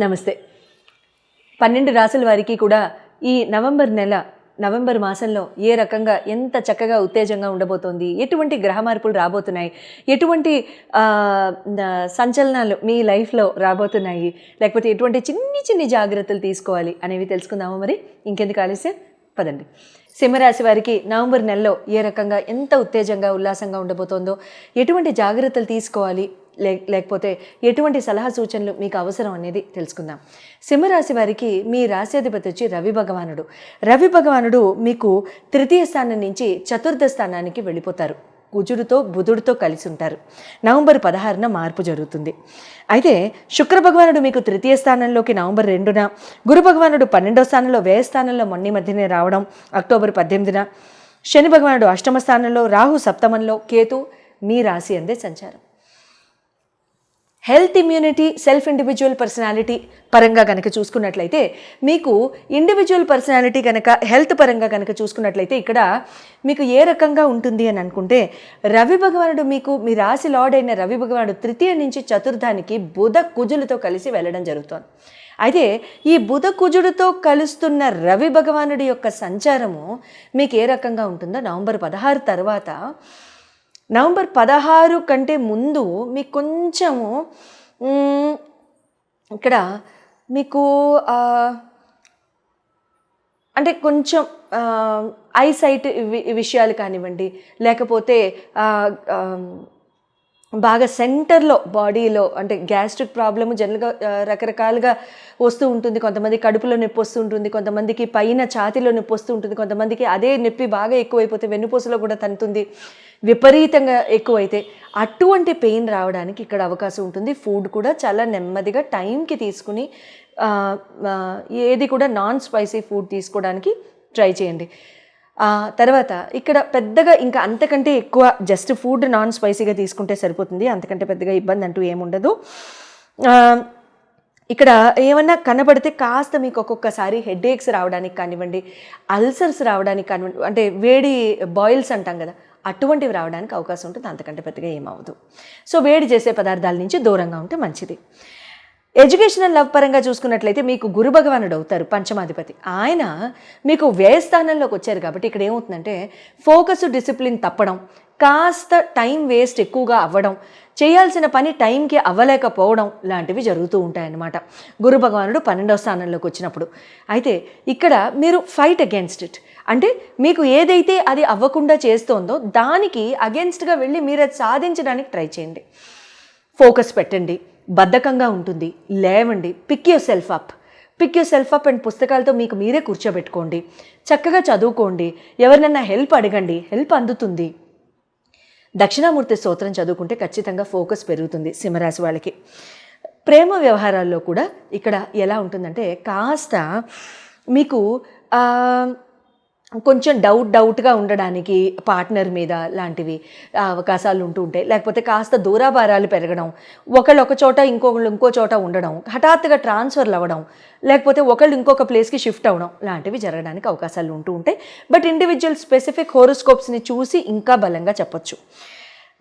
నమస్తే. 12 రాసుల వారికి కూడా ఈ నవంబర్ మాసంలో ఏ రకంగా ఎంత చక్కగా ఉత్తేజంగా ఉండబోతోంది, ఎటువంటి గ్రహ మార్పులు రాబోతున్నాయి, ఎటువంటి సంచలనాలు మీ లైఫ్లో రాబోతున్నాయి, లేకపోతే ఎటువంటి చిన్ని జాగ్రత్తలు తీసుకోవాలి అనేవి తెలుసుకుందాము. మరి ఇంకెందుకు ఆలస్యం, పదండి. సింహరాశి వారికి నవంబర్ నెలలో ఏ రకంగా ఎంత ఉత్తేజంగా ఉల్లాసంగా ఉండబోతోందో, ఎటువంటి జాగ్రత్తలు తీసుకోవాలి, లేకపోతే ఎటువంటి సలహా సూచనలు మీకు అవసరం అనేది తెలుసుకుందాం. సింహరాశి వారికి మీ రాశ్యాధిపతి వచ్చి రవి భగవానుడు మీకు తృతీయ స్థానం నుంచి చతుర్థ స్థానానికి వెళ్ళిపోతారు. కుజుడితో బుధుడితో కలిసి ఉంటారు. నవంబర్ 16న మార్పు జరుగుతుంది. అయితే శుక్ర భగవానుడు మీకు తృతీయ స్థానంలోకి నవంబర్ 2న, గురు భగవానుడు 12వ స్థానంలో వ్యయ స్థానంలో మొన్న మధ్యనే రావడం అక్టోబర్ 18న, శని భగవానుడు అష్టమ స్థానంలో, రాహు సప్తమంలో, కేతు మీ రాశి అందే సంచారం. Health, immunity, self individual personality పరంగా కనుక చూసుకున్నట్లయితే, మీకు ఇండివిజువల్ పర్సనాలిటీ కనుక హెల్త్ పరంగా కనుక చూసుకున్నట్లయితే ఇక్కడ మీకు ఏ రకంగా ఉంటుంది అని అనుకుంటే, రవి భగవానుడు మీకు మీ రాశి లార్డ్ అయిన రవి భగవానుడు తృతీయ నుంచి చతుర్థానికి బుధ కుజులతో కలిసి వెళ్ళడం జరుగుతోంది. అయితే ఈ బుధ కుజుడితో కలుస్తున్న రవి భగవానుడి యొక్క సంచారము మీకు ఏ రకంగా ఉంటుందో నవంబర్ 16 తర్వాత, నవంబర్ 16 కంటే ముందు మీకు కొంచెము ఇక్కడ మీకు అంటే కొంచెం ఐసైట్ విషయాలు కానివ్వండి, లేకపోతే బాగా సెంటర్లో బాడీలో అంటే గ్యాస్ట్రిక్ ప్రాబ్లము జనరల్గా రకరకాలుగా వస్తూ ఉంటుంది. కొంతమంది కడుపులో నొప్పి వస్తూ ఉంటుంది, కొంతమందికి పైన ఛాతీలో నొప్పి వస్తూ ఉంటుంది, కొంతమందికి అదే నొప్పి బాగా ఎక్కువైపోతే వెన్నుపూసలో కూడా తంతుంది, విపరీతంగా ఎక్కువైతే అటువంటి పెయిన్ రావడానికి ఇక్కడ అవకాశం ఉంటుంది. ఫుడ్ కూడా చాలా నెమ్మదిగా టైంకి తీసుకుని ఏది కూడా నాన్ స్పైసీ ఫుడ్ తీసుకోవడానికి ట్రై చేయండి. తర్వాత ఇక్కడ పెద్దగా ఇంకా అంతకంటే ఎక్కువ జస్ట్ ఫుడ్ నాన్ స్పైసీగా తీసుకుంటే సరిపోతుంది. అంతకంటే పెద్దగా ఇబ్బంది అంటూ ఏముండదు. ఇక్కడ ఏమన్నా కనబడితే కాస్త మీకు ఒక్కొక్కసారి హెడేక్స్ రావడానికి కానివ్వండి, అల్సర్స్ రావడానికి కానివ్వండి, అంటే వేడి బాయిల్స్ అంటాం కదా, అటువంటివి రావడానికి అవకాశం ఉంటుంది. అంతకంటే పెద్దగా ఏమవదు. సో వేడి చేసే పదార్థాల నుంచి దూరంగా ఉంటే మంచిది. ఎడ్యుకేషనల్ లవ్ పరంగా చూసుకున్నట్లయితే మీకు గురు భగవానుడు అవుతారు పంచమాధిపతి. ఆయన మీకు వ్యయస్థానంలోకి వచ్చారు కాబట్టి ఇక్కడ ఏమవుతుందంటే ఫోకస్, డిసిప్లిన్ తప్పడం, కాస్త టైం వేస్ట్ ఎక్కువగా అవ్వడం, చేయాల్సిన పని టైంకి అవ్వలేకపోవడం లాంటివి జరుగుతూ ఉంటాయన్నమాట గురు భగవానుడు 12వ స్థానంలోకి వచ్చినప్పుడు. అయితే ఇక్కడ మీరు ఫైట్ అగేన్స్ట్ ఇట్, అంటే మీకు ఏదైతే అది అవ్వకుండా చేస్తోందో దానికి అగేన్స్ట్గా వెళ్ళి మీరు అది సాధించడానికి ట్రై చేయండి. ఫోకస్ పెట్టండి. బద్ధకంగా ఉంటుంది, లేవండి, pick yourself up and పుస్తకాలతో మీకు మీరే కూర్చోబెట్టుకోండి, చక్కగా చదువుకోండి, ఎవరినన్నా హెల్ప్ అడగండి, హెల్ప్ అందుతుంది. దక్షిణామూర్తి స్తోత్రం చదువుకుంటే ఖచ్చితంగా ఫోకస్ పెరుగుతుంది. సింహరాశి వాళ్ళకి ప్రేమ వ్యవహారాల్లో కూడా ఇక్కడ ఎలా ఉంటుందంటే కాస్త మీకు కొంచెం డౌట్గా ఉండడానికి పార్ట్నర్ మీద లాంటివి అవకాశాలు ఉంటూ ఉంటాయి. లేకపోతే కాస్త దూరాభారాలు పెరగడం, ఒకళ్ళు ఒక చోట ఇంకొకళ్ళు ఇంకో చోట ఉండడం, హఠాత్తుగా ట్రాన్స్ఫర్లు అవ్వడం, లేకపోతే ఒకళ్ళు ఇంకొక ప్లేస్కి షిఫ్ట్ అవ్వడం లాంటివి జరగడానికి అవకాశాలు ఉంటూ ఉంటాయి. బట్ ఇండివిజువల్ స్పెసిఫిక్ హోరోస్కోప్స్ని చూసి ఇంకా బలంగా చెప్పొచ్చు.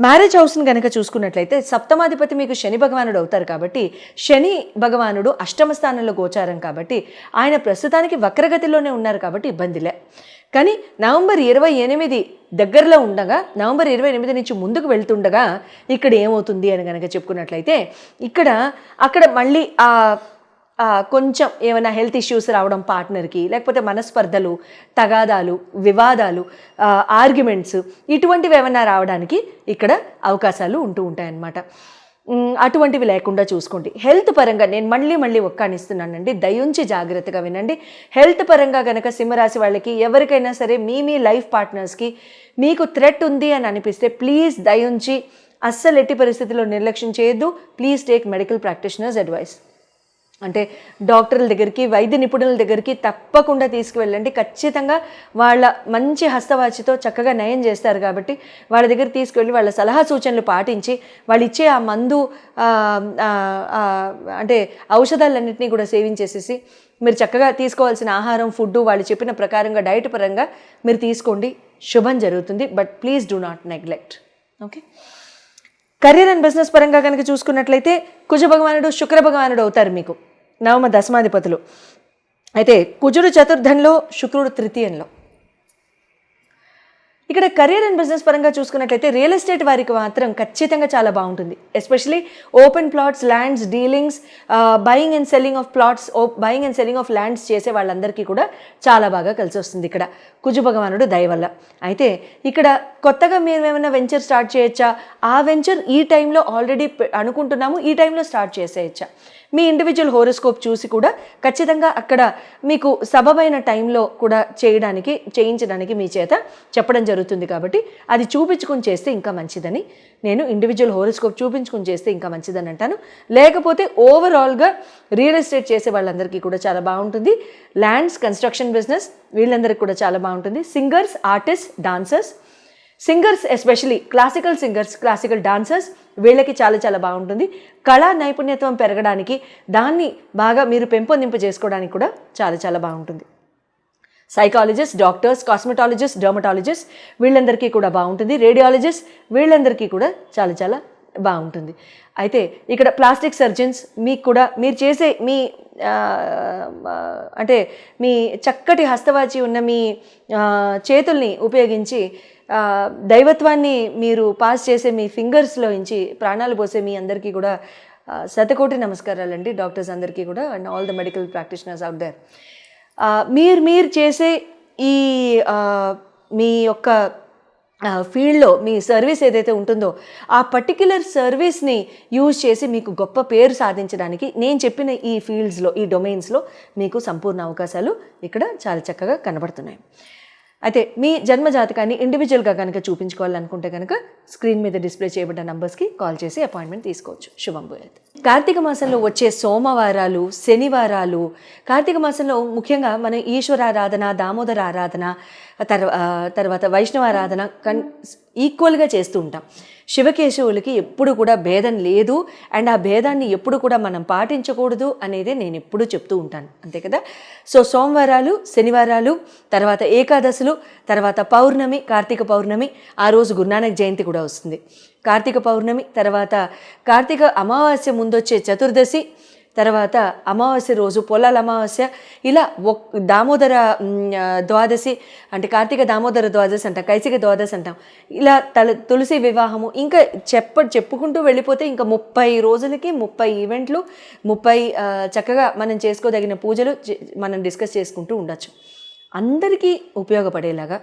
మ్యారేజ్ హౌస్ని కనుక చూసుకున్నట్లయితే సప్తమాధిపతి మీకు శని భగవానుడు అవుతారు కాబట్టి, శని భగవానుడు అష్టమ స్థానంలో గోచారం కాబట్టి ఆయన ప్రస్తుతానికి వక్రగతిలోనే ఉన్నారు కాబట్టి ఇబ్బందిలే. కానీ నవంబర్ 28 దగ్గరలో ఉండగా, నవంబర్ 28 నుంచి ముందుకు వెళ్తుండగా ఇక్కడ ఏమవుతుంది అని కనుక చెప్పుకున్నట్లయితే అక్కడ మళ్ళీ కొంచెం ఏమైనా హెల్త్ ఇష్యూస్ రావడం పార్ట్నర్కి, లేకపోతే మనస్పర్ధలు, తగాదాలు, వివాదాలు, ఆర్గ్యుమెంట్స్ ఇటువంటివి ఏమైనా రావడానికి ఇక్కడ అవకాశాలు ఉంటూ ఉంటాయన్నమాట. అటువంటివి లేకుండా చూసుకోండి. హెల్త్ పరంగా నేను మళ్ళీ ఒక్కానిస్తున్నానండి, దయుంచి జాగ్రత్తగా వినండి. హెల్త్ పరంగా కనుక సింహరాశి వాళ్ళకి ఎవరికైనా సరే మీ లైఫ్ పార్ట్నర్స్కి మీకు థ్రెట్ ఉంది అని అనిపిస్తే ప్లీజ్ దయుంచి అస్సలు ఎట్టి పరిస్థితుల్లో నిర్లక్ష్యం చేయొద్దు. Please take medical practitioners advice. అంటే డాక్టర్ల దగ్గరికి, వైద్య నిపుణుల దగ్గరికి తప్పకుండా తీసుకువెళ్ళండి. ఖచ్చితంగా వాళ్ళ మంచి హస్తవాచితో చక్కగా నయం చేస్తారు కాబట్టి వాళ్ళ దగ్గర తీసుకువెళ్ళి వాళ్ళ సలహా సూచనలు పాటించి వాళ్ళు ఇచ్చే ఆ మందు అంటే ఔషధాలన్నింటినీ కూడా సేవించేసేసి మీరు చక్కగా తీసుకోవాల్సిన ఆహారం, ఫుడ్ వాళ్ళు చెప్పిన ప్రకారంగా డైట్ పరంగా మీరు తీసుకోండి. శుభం జరుగుతుంది. But please do not neglect. Okay. Career and business పరంగా కనుక చూసుకున్నట్లయితే కుజ భగవానుడు, శుక్ర భగవానుడు అవుతారు మీకు నవమ దశమాధిపతులు. అయితే కుజుడు చతుర్థంలో, శుక్రుడు తృతీయంలో. ఇక్కడ కెరీర్ అండ్ బిజినెస్ పరంగా చూసుకున్నట్లయితే రియల్ ఎస్టేట్ వారికి మాత్రం ఖచ్చితంగా చాలా బాగుంటుంది. Especially open plots, lands dealings, buying and selling of plots, buying and selling of lands చేసే వాళ్ళందరికీ కూడా చాలా బాగా కలిసి వస్తుంది ఇక్కడ కుజు భగవానుడు దయ వల్ల. అయితే ఇక్కడ కొత్తగా మీరు ఏమైనా వెంచర్ స్టార్ట్ చేయొచ్చా? ఆ వెంచర్ ఈ టైంలో ఆల్రెడీ అనుకుంటున్నాము, ఈ టైంలో స్టార్ట్ చేసేయచ్చా? మీ ఇండివిజువల్ హోరోస్కోప్ చూసి కూడా ఖచ్చితంగా అక్కడ మీకు సబబైన టైంలో కూడా చేయించడానికి మీ చేత చెప్పడం జరుగుతుంది. కాబట్టి అది చూపించుకుని చేస్తే ఇంకా మంచిదని నేను ఇండివిజువల్ హోరోస్కోప్ చూపించుకుని చేస్తే ఇంకా మంచిదని అంటాను. లేకపోతే ఓవరాల్గా రియల్ ఎస్టేట్ చేసే వాళ్ళందరికీ కూడా చాలా బాగుంటుంది. ల్యాండ్స్, కన్స్ట్రక్షన్ బిజినెస్ వీళ్ళందరికీ కూడా చాలా బాగుంటుంది. Singers, artist, dancers, singers especially classical singers, classical dancers వీళ్ళకి చాలా చాలా బాగుంటుంది. కళా నైపుణ్యత్వం పెరగడానికి, దాన్ని బాగా మీరు పెంపొందింప చేసుకోవడానికి కూడా చాలా చాలా బాగుంటుంది. సైకాలజిస్ట్, డాక్టర్స్, కాస్మెటాలజిస్ట్, డర్మటాలజిస్ట్ వీళ్ళందరికీ కూడా బాగుంటుంది. రేడియాలజిస్ట్ వీళ్ళందరికీ కూడా చాలా చాలా బాగుంటుంది. అయితే ఇక్కడ ప్లాస్టిక్ సర్జన్స్ మీకు కూడా మీరు చేసే మీ అంటే మీ చక్కటి హస్తవాచి ఉన్న మీ చేతుల్ని ఉపయోగించి దైవత్వాన్ని మీరు పాస్ చేసే మీ ఫింగర్స్లో నుంచి ప్రాణాలు పోసే మీ అందరికీ కూడా శతకోటి నమస్కారాలండి. డాక్టర్స్ అందరికీ కూడా and all the medical practitioners out there. మీరు చేసే ఈ మీ యొక్క ఫీల్డ్లో మీ సర్వీస్ ఏదైతే ఉంటుందో ఆ పర్టిక్యులర్ సర్వీస్ని యూజ్ చేసి మీకు గొప్ప పేరు సాధించడానికి నేను చెప్పిన ఈ ఫీల్డ్స్లో, ఈ డొమైన్స్లో మీకు సంపూర్ణ అవకాశాలు ఇక్కడ చాలా చక్కగా కనబడుతున్నాయి. అయితే మీ జన్మ జాతకాన్ని ఇండివిజువల్గా కనుక చూపించుకోవాలనుకుంటే కనుక స్క్రీన్ మీద డిస్ప్లే చేయబడ్డ నంబర్స్కి కాల్ చేసి అపాయింట్మెంట్ తీసుకోవచ్చు. శుభం భూయాత్. కార్తీక మాసంలో వచ్చే సోమవారాలు, శనివారాలు, కార్తీక మాసంలో ముఖ్యంగా మనం ఈశ్వరారాధన, దామోదర ఆరాధన, తర్వాత వైష్ణవ ఆరాధన ఈక్వల్గా చేస్తూ ఉంటాం. శివకేశవులకి ఎప్పుడు కూడా భేదం లేదు అండ్ ఆ భేదాన్ని ఎప్పుడు కూడా మనం పాటించకూడదు అనేది నేను ఎప్పుడూ చెప్తూ ఉంటాను, అంతే కదా. సో సోమవారాలు, శనివారాలు, తర్వాత ఏకాదశులు, తర్వాత పౌర్ణమి, కార్తీక పౌర్ణమి, ఆ రోజు గురునానక్ జయంతి కూడా వస్తుంది. కార్తీక పౌర్ణమి తర్వాత కార్తీక అమావాస్య ముందొచ్చే చతుర్దశి, తర్వాత అమావాస్య రోజు పొలాల అమావాస్య, ఇలా దామోదర ద్వాదశి అంటే కార్తీక దామోదర ద్వాదశి అంటాం, కైసిక ద్వాదశి అంటాం. ఇలా తులసి వివాహము, ఇంకా చెప్పుకుంటూ వెళ్ళిపోతే ఇంకా 30 రోజులకి 30 ఈవెంట్లు, 30 చక్కగా మనం చేసుకోదగిన పూజలు మనం డిస్కస్ చేసుకుంటూ ఉండొచ్చు. అందరికీ ఉపయోగపడేలాగా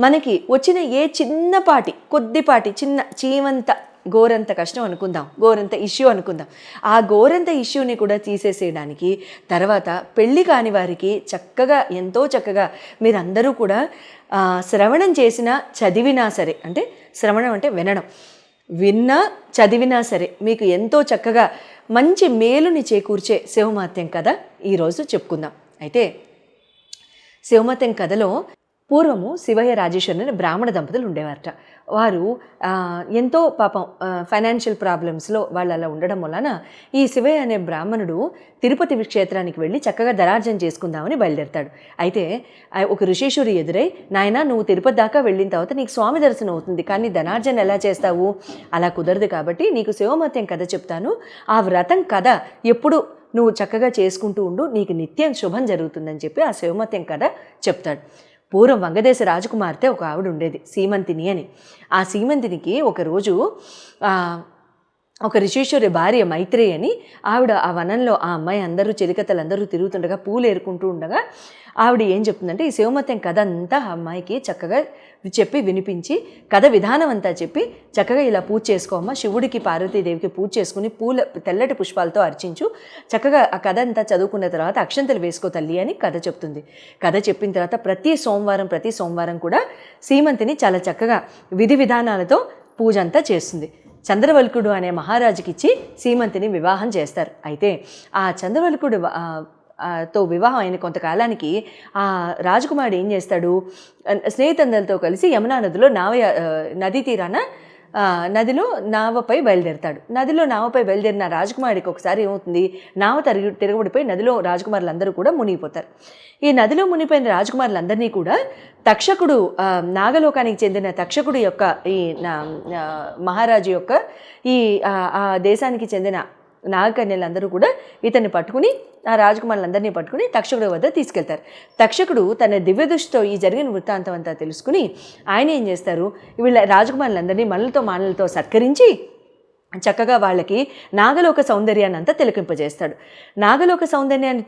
మనకి వచ్చిన ఏ చిన్నపాటి, కొద్దిపాటి, చిన్న చీమంత గోరంత కష్టం అనుకుందాం, గోరంత ఇష్యూ అనుకుందాం, ఆ గోరంత ఇష్యూని కూడా తీసేసేయడానికి తర్వాత పెళ్ళి కాని వారికి చక్కగా, ఎంతో చక్కగా మీరందరూ కూడా శ్రవణం చేసినా చదివినా సరే, అంటే శ్రవణం అంటే వినడం, విన్నా చదివినా సరే మీకు ఎంతో చక్కగా మంచి మేలుని చేకూర్చే శివమహత్యం కథ ఈరోజు చెప్పుకుందాం. అయితే శివమహత్యం కథలో పూర్వము శివయ్య రాజేశ్వరి అనే బ్రాహ్మణ దంపతులు ఉండేవారట. వారు ఎంతో పాపం ఫైనాన్షియల్ ప్రాబ్లమ్స్లో వాళ్ళు అలా ఉండడం వలన ఈ శివయ్య అనే బ్రాహ్మణుడు తిరుపతి క్షేత్రానికి వెళ్ళి చక్కగా ధనార్జన చేసుకుందామని బయలుదేరతాడు. అయితే ఒక ఋషీశ్వరి ఎదురై, నాయన నువ్వు తిరుపతి దాకా వెళ్ళిన తర్వాత నీకు స్వామి దర్శనం అవుతుంది, కానీ ధనార్జన ఎలా చేస్తావు? అలా కుదరదు, కాబట్టి నీకు శివమహత్యం కథ చెప్తాను, ఆ వ్రతం కథ ఎప్పుడు నువ్వు చక్కగా చేసుకుంటూ ఉండు, నీకు నిత్యం శుభం జరుగుతుందని చెప్పి ఆ శివమహత్యం కథ చెప్తాడు. పూర్వం వంగదేశ రాజకుమార్తె ఒక ఆవిడ ఉండేది, సీమంతిని అని. ఆ సీమంతినికి ఒకరోజు ఒక ఋషీశ్వరి భార్య మైత్రేయి అని ఆవిడ ఆ వనంలో ఆ అమ్మాయి అందరూ చెలికత్తలందరూ తిరుగుతుండగా పూలు ఏరుకుంటూ ఉండగా ఆవిడ ఏం చెప్తుందంటే ఈ శివమహత్యం కథ అంతా ఆ అమ్మాయికి చక్కగా చెప్పి వినిపించి కథ విధానం అంతా చెప్పి చక్కగా ఇలా పూజ చేసుకోమ్మా, శివుడికి పార్వతీదేవికి పూజ చేసుకుని తెల్లటి పుష్పాలతో అర్చించు, చక్కగా ఆ కథ అంతా చదువుకున్న తర్వాత అక్షంతలు వేసుకో తల్లి అని కథ చెప్తుంది. కథ చెప్పిన తర్వాత ప్రతి సోమవారం కూడా సీమంతిని చాలా చక్కగా విధి విధానాలతో పూజ అంతా చేస్తుంది. చంద్రవల్కుడు అనే మహారాజుకి ఇచ్చి సీమంతిని వివాహం చేస్తారు. అయితే ఆ చంద్రవల్కుడు తో వివాహం అయిన కొంతకాలానికి ఆ రాజకుమారుడు ఏం చేస్తాడు, స్నేహితులతో కలిసి యమునా నదిలో నదీ తీరాన నదిలో నావపై బయలుదేరతాడు. నదిలో నావపై బయలుదేరిన రాజకుమారుడికి ఒకసారి ఏమవుతుంది, నావ తిరగబడిపోయి నదిలో రాజకుమారులందరూ కూడా మునిగిపోతారు. ఈ నదిలో మునిగిపోయిన రాజకుమారులందరినీ కూడా తక్షకుడు, నాగలోకానికి చెందిన తక్షకుడు యొక్క ఈ మహారాజు యొక్క ఈ ఆ దేశానికి చెందిన నాగకన్యలందరూ కూడా ఇతన్ని పట్టుకుని ఆ రాజకుమారులందరినీ పట్టుకుని తక్షకుడి వద్ద తీసుకెళ్తారు. తక్షకుడు తన దివ్య దృష్టితో ఈ జరిగిన వృత్తాంతం అంతా తెలుసుకుని ఆయన ఏం చేస్తారు, వీళ్ళ రాజకుమారులందరినీ మనులతో మానలతో సత్కరించి చక్కగా వాళ్ళకి నాగలోక సౌందర్యాన్ని అంతా తిలకింపజేస్తాడు. నాగలోక సౌందర్యాన్ని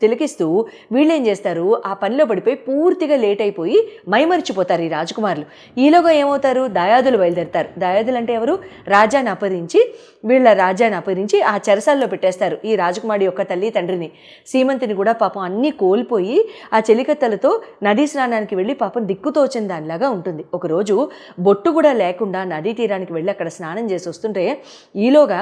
తిలకిస్తూ వీళ్ళేం చేస్తారు, ఆ పనిలో పడిపోయి పూర్తిగా లేట్ అయిపోయి మైమరిచిపోతారు ఈ రాజకుమారులు. ఈలోగా ఏమవుతారు, దాయాదులు బయలుదేరుతారు. దాయాదులు అంటే ఎవరు, రాజ్యాన్ని అపహరించి వీళ్ళ రాజ్యాన్ని అపహరించి ఆ చెరసాల్లో పెట్టేస్తారు ఈ రాజకుమారి యొక్క తల్లి తండ్రిని. సీమంతిని కూడా పాపం అన్నీ కోల్పోయి ఆ చెలికత్తలతో నదీ స్నానానికి వెళ్ళి పాపం దిక్కుతోచిన దానిలాగా ఉంటుంది. ఒకరోజు బొట్టు కూడా లేకుండా నదీ తీరానికి వెళ్ళి అక్కడ స్నానం చేసి వస్తుంటే ఈలోగా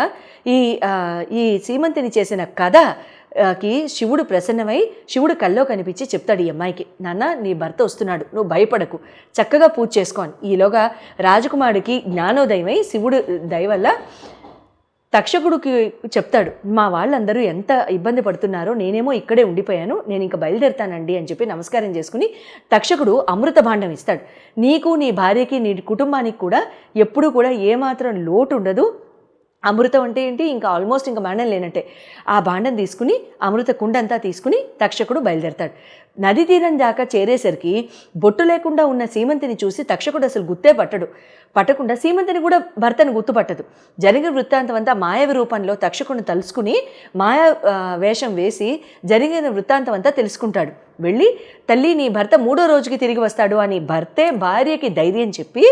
ఈ సీమంతిని చేసిన కథకి శివుడు ప్రసన్నమై శివుడు కల్లో కనిపించి చెప్తాడు ఈ అమ్మాయికి, నాన్న నీ భర్త వస్తున్నాడు, నువ్వు భయపడకు, చక్కగా పూజ చేసుకోని. ఈలోగా రాజకుమారుడికి జ్ఞానోదయమై శివుడు దయ వల్ల తక్షకుడికి చెప్తాడు, మా వాళ్ళందరూ ఎంత ఇబ్బంది పడుతున్నారో, నేనేమో ఇక్కడే ఉండిపోయాను, నేను ఇంకా బయలుదేరుతానండి అని చెప్పి నమస్కారం చేసుకుని తక్షకుడు అమృత భాండం ఇస్తాడు. నీకు నీ భార్యకి నీ కుటుంబానికి కూడా ఎప్పుడూ కూడా ఏమాత్రం లోటు ఉండదు. అమృతం అంటే ఏంటి, ఇంకా ఆల్మోస్ట్ ఇంకా మరణం లేనంటే. ఆ భాండం తీసుకుని అమృత కుండంతా తీసుకుని తక్షకుడు బయలుదేరతాడు. నది తీరం దాకా చేరేసరికి బొట్టు లేకుండా ఉన్న సీమంతిని చూసి తక్షకుడు అసలు గుర్తే పట్టకుండా సీమంతిని కూడా భర్తను గుర్తుపట్టదు. జరిగిన వృత్తాంతం అంతా మాయావి రూపంలో తక్షకుడిని తలుసుకుని మాయా వేషం వేసి జరిగిన వృత్తాంతం అంతా తెలుసుకుంటాడు. వెళ్ళి తల్లి నీ భర్త 3వ రోజుకి తిరిగి వస్తాడు అని భర్తే భార్యకి ధైర్యం చెప్పి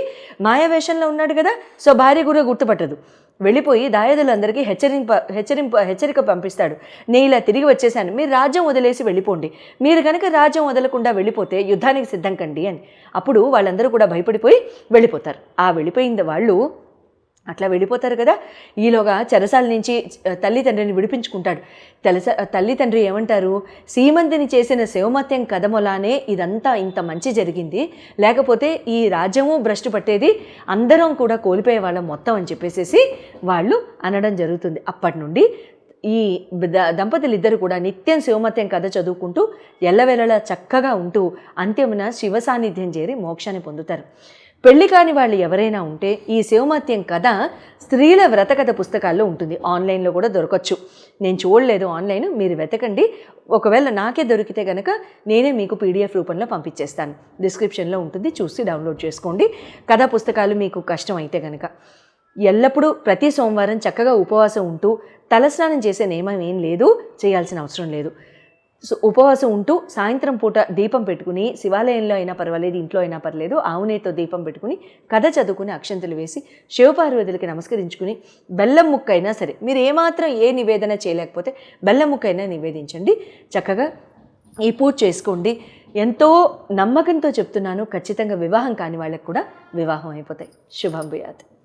మాయావేషంలో ఉన్నాడు కదా, సో భార్య కూడా గుర్తుపట్టదు. వెళ్ళిపోయి దాయాదులందరికీ హెచ్చరిక పంపిస్తాడు, నేను ఇలా తిరిగి వచ్చేసాను, మీరు రాజ్యం వదిలేసి వెళ్ళిపోండి, మీరు కనుక రాజ్యం వదలకుండా వెళ్ళిపోతే యుద్ధానికి సిద్ధం కండి అని. అప్పుడు వాళ్ళందరూ కూడా భయపడిపోయి వెళ్ళిపోతారు. ఆ వెళ్ళిపోయింది వాళ్ళు అట్లా వెళ్ళిపోతారు కదా. ఈలోగా చెరసాల నుంచి తల్లిదండ్రిని విడిపించుకుంటాడు. తల్లిదండ్రి ఏమంటారు, సీమంతిని చేసిన శివమత్యం కథములానే ఇదంతా ఇంత మంచి జరిగింది, లేకపోతే ఈ రాజ్యము భ్రష్టు పట్టేది, అందరం కూడా కోల్పోయే వాళ్ళం మొత్తం అని చెప్పేసి వాళ్ళు అనడం జరుగుతుంది. అప్పటి నుండి ఈ దంపతులు ఇద్దరు కూడా నిత్యం శివమత్యం కథ చదువుకుంటూ ఎల్లవేళలా చక్కగా ఉంటూ అంత్యమున శివ సాన్నిధ్యం చేరి మోక్షాన్ని పొందుతారు. పెళ్లి కాని వాళ్ళు ఎవరైనా ఉంటే ఈ శివమత్యం కథ స్త్రీల వ్రతకథ పుస్తకాల్లో ఉంటుంది, ఆన్లైన్లో కూడా దొరకచ్చు. నేను చూడలేదు ఆన్లైన్, మీరు వెతకండి. ఒకవేళ నాకే దొరికితే కనుక నేనే మీకు పీడిఎఫ్ రూపంలో పంపించేస్తాను, డిస్క్రిప్షన్లో ఉంటుంది, చూసి డౌన్లోడ్ చేసుకోండి. కథా పుస్తకాలు మీకు కష్టం అయితే కనుక ఎల్లప్పుడూ ప్రతి సోమవారం చక్కగా ఉపవాసం ఉంటూ తలస్నానం చేసే నియమం ఏం లేదు, చేయాల్సిన అవసరం లేదు. సో ఉపవాసం ఉంటూ సాయంత్రం పూట దీపం పెట్టుకుని, శివాలయంలో అయినా పర్వాలేదు, ఇంట్లో అయినా పర్లేదు, ఆవునేతో దీపం పెట్టుకుని కథ చదువుకుని అక్షంతలు వేసి శివపార్వతులకి నమస్కరించుకుని బెల్లం ముక్క అయినా సరే, మీరు ఏమాత్రం ఏ నివేదన చేయలేకపోతే బెల్లం ముక్క అయినా నివేదించండి, చక్కగా ఈ పూజ చేసుకోండి. ఎంతో నమ్మకంతో చెప్తున్నాను, ఖచ్చితంగా వివాహం కాని వాళ్ళకి కూడా వివాహం అయిపోతాయి. శుభం భూయాత్.